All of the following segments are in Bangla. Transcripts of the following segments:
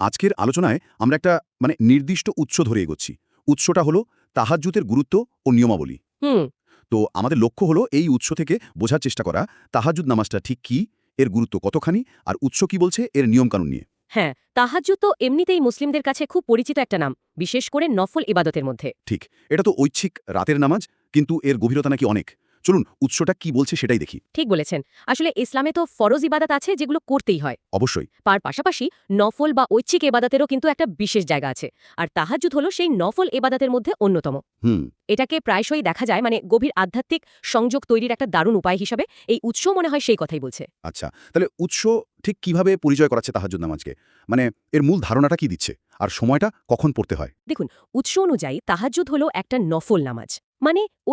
আজকের আলোচনায় আমরা একটা নির্দিষ্ট উৎস ধরে এগোচ্ছি। উৎসটা হলো তাহাজ্জুদের গুরুত্ব ও নিয়মাবলী। হুম। তো আমাদের লক্ষ্য হলো এই উৎস থেকে বোঝার চেষ্টা করা তাহাজ্জুদ নামাজটা ঠিক কি, এর গুরুত্ব কতখানি, আর উৎস কি বলছে এর নিয়মকানুন নিয়ে। হ্যাঁ, তাহাজ্জুদ তো এমনিতেই মুসলিমদের কাছে খুব পরিচিত একটা নাম, বিশেষ করে নফল ইবাদতের মধ্যে। ঠিক, এটা তো ঐচ্ছিক রাতের নামাজ, কিন্তু এর গভীরতা নাকি অনেক। চলুন উৎসটা কি বলছে সেটাই দেখি। ঠিক বলেছেন। আসলে ইসলামে তো ফরজ ইবাদত আছে যেগুলো করতেই হয়। অবশ্যই। তার পাশাপাশি নফল বা ঐচ্ছিক ইবাদতেরও কিন্তু একটা বিশেষ জায়গা আছে। আর তাহাজ্জুদ হলো সেই নফল ইবাদতের মধ্যে অন্যতম। হুম। এটাকে প্রায়শই দেখা যায় গভীর আধ্যাত্মিক সংযোগ তৈরির একটা দারুণ উপায় হিসাবে। এই উৎস মনে হয় সেই কথাই বলছে। আচ্ছা, তাহলে উৎস ঠিক কিভাবে পরিচয় করাচ্ছে তাহাজ্জুদ নামাজকে? এর মূল ধারণাটা কি দিচ্ছে, আর সময়টা কখন পড়তে হয়? দেখুন, উৎস অনুযায়ী তাহাজ্জুদ হলো একটা নফল নামাজ,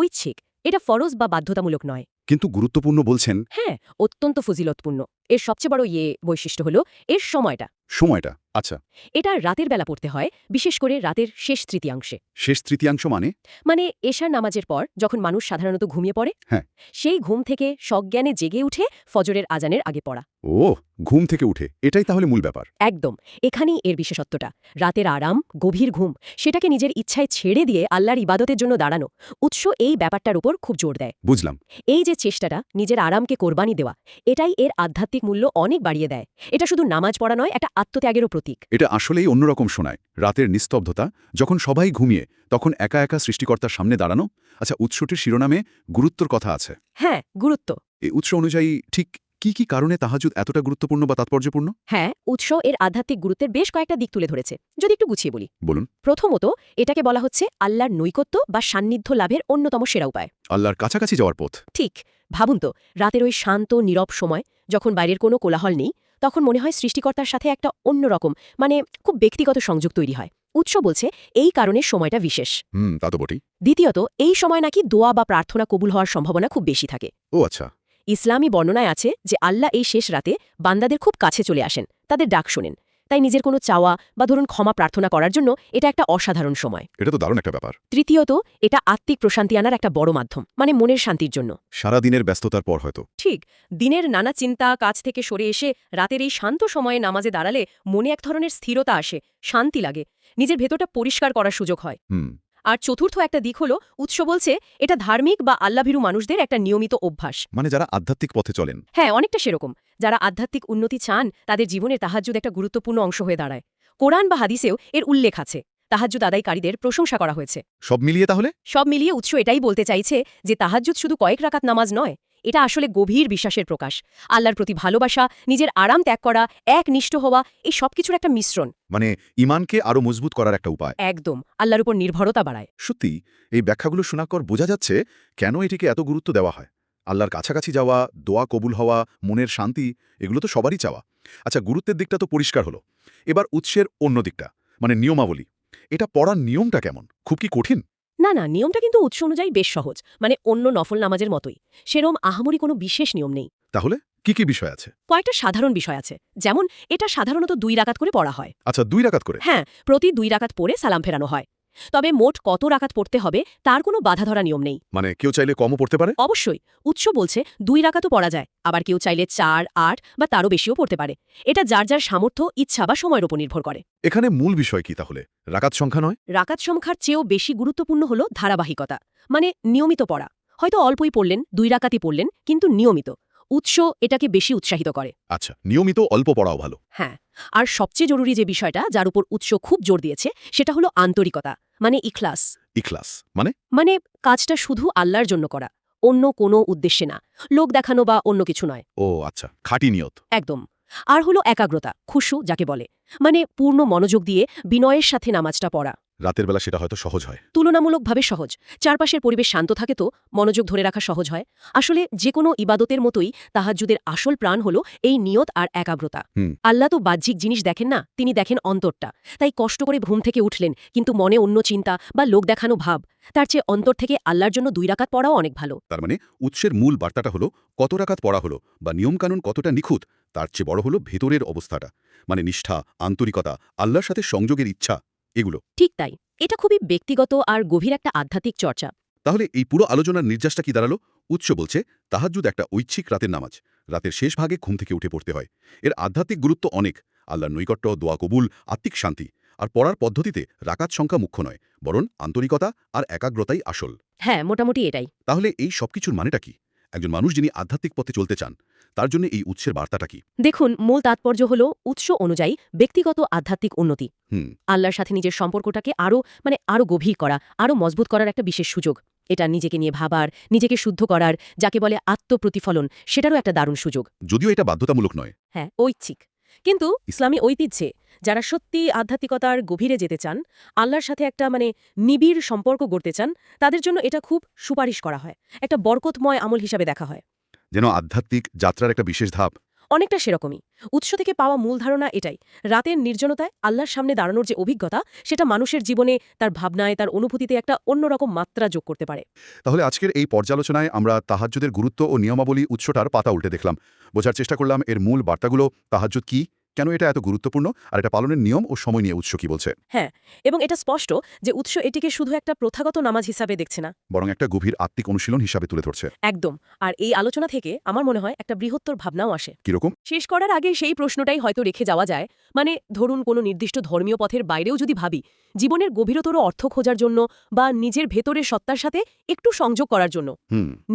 ঐচ্ছিক। এটা ফরজ বা বাধ্যতামূলক নয়। কিন্তু গুরুত্বপূর্ণ বলছেন। হ্যাঁ, অত্যন্ত ফজিলতপূর্ণ। এর সবচেয়ে বড় বৈশিষ্ট্য হলো এর সময়টা। সময়টা? আচ্ছা। এটা রাতের বেলা পড়তে হয়, বিশেষ করে রাতের শেষ তৃতীয়াংশে। শেষ তৃতীয়াংশ মানে? এশার নামাজের পর যখন মানুষ সাধারণত ঘুমিয়ে পড়ে, হ্যাঁ। সেই ঘুম থেকে সজ্ঞানে জেগে উঠে ফজরের আজানের আগে পড়া। ও, ঘুম থেকে উঠে, এটাই তাহলে মূল ব্যাপার। একদম, এখানেই এর বিশেষত্বটা। রাতের আরাম, গভীর ঘুম, সেটাকে নিজের ইচ্ছায় ছেড়ে দিয়ে আল্লাহর ইবাদতের জন্য দাঁড়ানো। উৎস এই ব্যাপারটার উপর খুব জোর দেয়। বুঝলাম। এই যে চেষ্টাটা নিজের আরামকে কোরবানি দেওয়া, এটাই এর আধ্যাত্মিক মূল্য অনেক বাড়িয়ে দেয়। এটা শুধু নামাজ পড়া নয়, একটা আত্মত্যাগেরও প্রতীক। এটা আসলেই অন্যরকম শোনায়। রাতের নিস্তব্ধতা, যখন সবাই ঘুমিয়ে, তখন একা একা সৃষ্টিকর্তার সামনে দাঁড়ানো। আচ্ছা, উৎসটির শিরোনামে গুরুত্বর কথা আছে। হ্যাঁ, গুরুত্ব। এই উৎস অনুযায়ী ঠিক কি কি কারণে তাহাজ্জুদ এতটা গুরুত্বপূর্ণ বা তাৎপর্যপূর্ণ? হ্যাঁ, উৎস এর আধ্যাত্মিক গুরুত্বের বেশ কয়েকটা দিক তুলে ধরেছে। যদি একটু গুছিয়ে বলি। বলুন। প্রথমত, এটাকে বলা হচ্ছে আল্লাহর নৈকট্য বা সান্নিধ্য লাভের অন্যতম সেরা উপায়। আল্লাহর কাছাকাছি যাওয়ার পথ। ঠিক। ভাবুন তো, রাতের ওই শান্ত নীরব সময়, যখন বাইরের কোনো কোলাহল নেই, তখন মনে হয় সৃষ্টিকর্তার সাথে একটা অন্যরকম, খুব ব্যক্তিগত সংযোগ তৈরি হয়। উৎস বলছে এই কারণে সময়টা বিশেষ। তা তো বটেই। দ্বিতীয়ত, এই সময় নাকি দোয়া বা প্রার্থনা কবুল হওয়ার সম্ভাবনা খুব বেশি থাকে। ও আচ্ছা। ইসলামী বর্ণনায় আছে যে আল্লাহ এই শেষ রাতে বান্দাদের খুব কাছে চলে আসেন, তাদের ডাক শোনেন। তাই নিজের কোনো চাওয়া বা ক্ষমা প্রার্থনা করার জন্য এটা একটা অসাধারণ সময়। এটা তো দারুণ একটা ব্যাপার। তৃতীয়ত, এটা আত্মিক প্রশান্তি আনার একটা বড় মাধ্যম, মনের শান্তির জন্য। সারা দিনের ব্যস্ততার পর হয়তো। ঠিক। দিনের নানা চিন্তা কাজ থেকে সরে এসে রাতের এই শান্ত সময়ে নামাজে দাঁড়ালে মনে এক ধরনের স্থিরতা আসে, শান্তি লাগে, নিজের ভেতরটা পরিষ্কার করার সুযোগ হয়। আর চতুর্থ একটা দিক হলো, উৎস বলছে এটা ধার্মিক বা আল্লাভীরু মানুষদের একটা নিয়মিত অভ্যাস। যারা আধ্যাত্মিক পথে চলেন। হ্যাঁ, অনেকটা সেরকম। যারা আধ্যাত্মিক উন্নতি চান, তাদের জীবনের তাহাজ্জুদ একটা গুরুত্বপূর্ণ অংশ হয়ে দাঁড়ায়। কোরআন বা হাদিসেও এর উল্লেখ আছে। তাহাজ্জুদ আদায়কারীদের প্রশংসা করা হয়েছে। সব মিলিয়ে তাহলে? সব মিলিয়ে উৎস এটাই বলতে চাইছে যে তাহাজ্জুদ শুধু কয়েক রাকাত নামাজ নয়, এটা আসলে গভীর বিশ্বাসের প্রকাশ। আল্লাহর প্রতি ভালোবাসা, নিজের আরাম ত্যাগ করা, একনিষ্ঠ হওয়া, এই সবকিছুর একটা মিশ্রণ। ঈমানকে আরো মজবুত করার একটা উপায়। একদম, আল্লাহর উপর নির্ভরতা বাড়ায়। সত্যি, এই ব্যাখ্যাগুলো শোনার পর বোঝা যাচ্ছে কেন এটিকে এত গুরুত্ব দেওয়া হয়। আল্লাহর কাছাকাছি যাওয়া, দোয়া কবুল হওয়া, মনের শান্তি, এগুলো তো সবারই চাওয়া। আচ্ছা, গুরুত্বের দিকটা তো পরিষ্কার হলো। এবার উৎসের অন্য দিকটা, নিয়মাবলী। এটা পড়ার নিয়মটা কেমন? খুব কি কঠিন? না, নিয়মটা কিন্তু উৎস অনুযায়ী বেশ সহজ, অন্য নফল নামাজের মতোই। সেরম আহামরি কোনো বিশেষ নিয়ম নেই। তাহলে কি কি বিষয় আছে? কয়েকটা সাধারণ বিষয় আছে। যেমন, এটা সাধারণত 2 রাকাত করে পড়া হয়। আচ্ছা, 2 রাকাত করে? হ্যাঁ, প্রতি 2 রাকাত পড়ে সালাম ফেরানো হয়। তবে মোট কত রাকাত পড়তে হবে তার কোনো বাধা ধরা নিয়ম নেই। কেউ চাইলে কমও পড়তে পারে? অবশ্যই। উৎস বলছে 2 রাকাতও পড়া যায়, আবার কেউ চাইলে 4, 8 বা তারও বেশিও পড়তে পারে। এটা যার যার সামর্থ্য, ইচ্ছা বা সময়ের উপর নির্ভর করে। এখানে মূল বিষয় কি তাহলে? রাকাত সংখ্যা নয়? রাকাত সংখ্যার চেয়েও বেশি গুরুত্বপূর্ণ হলো ধারাবাহিকতা, নিয়মিত পড়া। হয়তো অল্পই পড়লেন, 2 রাকাতই পড়লেন, কিন্তু নিয়মিত। উৎস এটাকে বেশি উৎসাহিত করে। আচ্ছা, নিয়মিত অল্প পড়াও ভালো। হ্যাঁ, আর সবচেয়ে জরুরি যে বিষয়টা যার উপর উৎস খুব জোর দিয়েছে, সেটা হলো আন্তরিকতা, ইখলাস। ইখলাস কাজটা শুধু আল্লাহর জন্য করা, অন্য কোনো উদ্দেশ্যে না, লোক দেখানো বা অন্য কিছু নয়। ও আচ্ছা, খাঁটি নিয়ত। একদম। আর হলো একাগ্রতা, খুশু যাকে বলে, পূর্ণ মনোযোগ দিয়ে বিনয়ের সাথে নামাজটা পড়া। রাতের বেলা সেটা হয়তো সহজ হয়। তুলনামূলকভাবে সহজ। চারপাশের পরিবেশ শান্ত থাকে তো মনোযোগ ধরে রাখা সহজ হয়। আসলে যে কোনো ইবাদতের মতোই তাহাজ্জুদের আসল প্রাণ হলো এই নিয়ত আর একাগ্রতা। আল্লাহ তো বাহ্যিক জিনিস দেখেন না, তিনি দেখেন অন্তরটা। তাই কষ্ট করে ঘুম থেকে উঠলেন, কিন্তু মনে অন্য চিন্তা বা লোক দেখানো ভাব, তার চেয়ে অন্তর থেকে আল্লাহর জন্য 2 রাকাত পড়াও অনেক ভালো। তার উৎসের মূল বার্তাটা হলো কত রাকাত পড়া হলো বা নিয়মকানুন কতটা নিখুঁত, তার চেয়ে বড় হলো ভেতরের অবস্থাটা, নিষ্ঠা, আন্তরিকতা, আল্লাহর সাথে সংযোগের ইচ্ছা, এগুলো। ঠিক তাই। এটা খুবই ব্যক্তিগত আর গভীর একটা আধ্যাত্মিক চর্চা। তাহলে এই পুরো আলোচনার নির্যাসটা কি দাঁড়ালো? উৎস বলছে তাহাজ্জুদ একটা ঐচ্ছিক রাতের নামাজ, রাতের শেষ ভাগে ঘুম থেকে উঠে পড়তে হয়। এর আধ্যাত্মিক গুরুত্ব অনেক, আল্লাহর নৈকট্য, দোয়া কবুল, আত্মিক শান্তি। আর পড়ার পদ্ধতিতে রাকাত সংখ্যা মুখ্য নয়, বরং আন্তরিকতা আর একাগ্রতাই আসল। হ্যাঁ, মোটামুটি এটাই। তাহলে এই সবকিছুর মানেটা কি? একজন মানুষ যিনি আধ্যাত্মিক পথে চলতে চান, তার জন্য এই উৎসের বার্তাটা কি? দেখুন, মূল তাৎপর্য হল উৎস অনুযায়ী ব্যক্তিগত আধ্যাত্মিক উন্নতি। হুম আল্লাহর সাথে নিজের সম্পর্কটাকে আরও গভীর করা, আরও মজবুত করার একটা বিশেষ সুযোগ। এটা নিজেকে নিয়ে ভাবার, নিজেকে শুদ্ধ করার, যাকে বলে আত্মপ্রতিফলন, সেটারও একটা দারুণ সুযোগ। যদিও এটা বাধ্যতামূলক নয়। হ্যাঁ, ঐচ্ছিক। কিন্তু ইসলামী ঐতিহ্যে যারা সত্যি আধ্যাত্মিকতার গভীরে যেতে চান, আল্লাহর সাথে একটা নিবিড় সম্পর্ক গড়তে চান, তাদের জন্য এটা খুব সুপারিশ করা হয়। একটা বরকতময় আমল হিসাবে দেখা হয়। যেন আধ্যাত্মিক যাত্রার একটা বিশেষ ধাপ। অনেকটা সেরকমই। উৎস থেকে পাওয়া মূল ধারণা এটাই, রাতের নির্জনতায় আল্লাহর সামনে দাঁড়ানোর যে অভিজ্ঞতা, সেটা মানুষের জীবনে, তার ভাবনায়, তার অনুভূতিতে একটা অন্যরকম মাত্রা যোগ করতে পারে। তাহলে আজকের এই পর্যালোচনায় আমরা তাহাজ্জুদের গুরুত্ব ও নিয়মাবলী উৎসটার পাতা উল্টে দেখলাম, বোঝার চেষ্টা করলাম এর মূল বার্তাগুলো, তাহাজ্জুদ কি, কেন এটা এত গুরুত্বপূর্ণ, আর এটা পালনের নিয়ম ও সময় নিয়ে উৎস কি বলছে। হ্যাঁ, এবং এটা স্পষ্ট যে উৎস এটিকে শুধু একটা প্রথাগত নামাজ হিসাবে দেখছে না, বরং একটা গভীর আত্মিক অনুশীলন হিসাবে তুলে ধরছে। একদম। আর এই আলোচনা থেকে আমার মনে হয় একটা বৃহত্তর ভাবনাও আসে। কিরকম? শেষ করার আগে সেই প্রশ্নটাই হয়তো রেখে যাওয়া যায়, ধরুন কোনো নির্দিষ্ট ধর্মীয় পথের বাইরেও যদি ভাবি, জীবনের গভীরতর অর্থ খোঁজার জন্য বা নিজের ভেতরের সত্তার সাথে একটু সংযোগ করার জন্য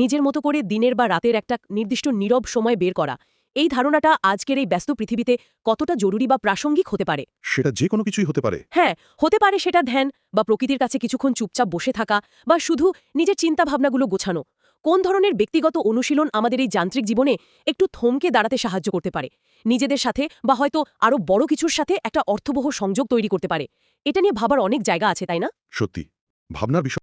নিজের মতো করে দিনের বা রাতের একটা নির্দিষ্ট নীরব সময় বের করা, এই ধারণাটা আজকের এই ব্যস্ত পৃথিবীতে কতটা জরুরি বা প্রাসঙ্গিক হতে পারে। সেটা যে কোনো কিছুই হতে পারে। হ্যাঁ, হতে পারে সেটা ধ্যান, বা প্রকৃতির কাছে কিছুক্ষণ চুপচাপ বসে থাকা, বা শুধু নিজের চিন্তাভাবনাগুলো গোছানো। কোন ধরনের ব্যক্তিগত অনুশীলন আমাদের এই যান্ত্রিক জীবনে একটু থমকে দাঁড়াতে সাহায্য করতে পারে, নিজেদের সাথে বা হয়তো আরও বড় কিছুর সাথে একটা অর্থবহ সংযোগ তৈরি করতে পারে? এটা নিয়ে ভাবার অনেক জায়গা আছে, তাই না? সত্যি, ভাবনার বিষয়।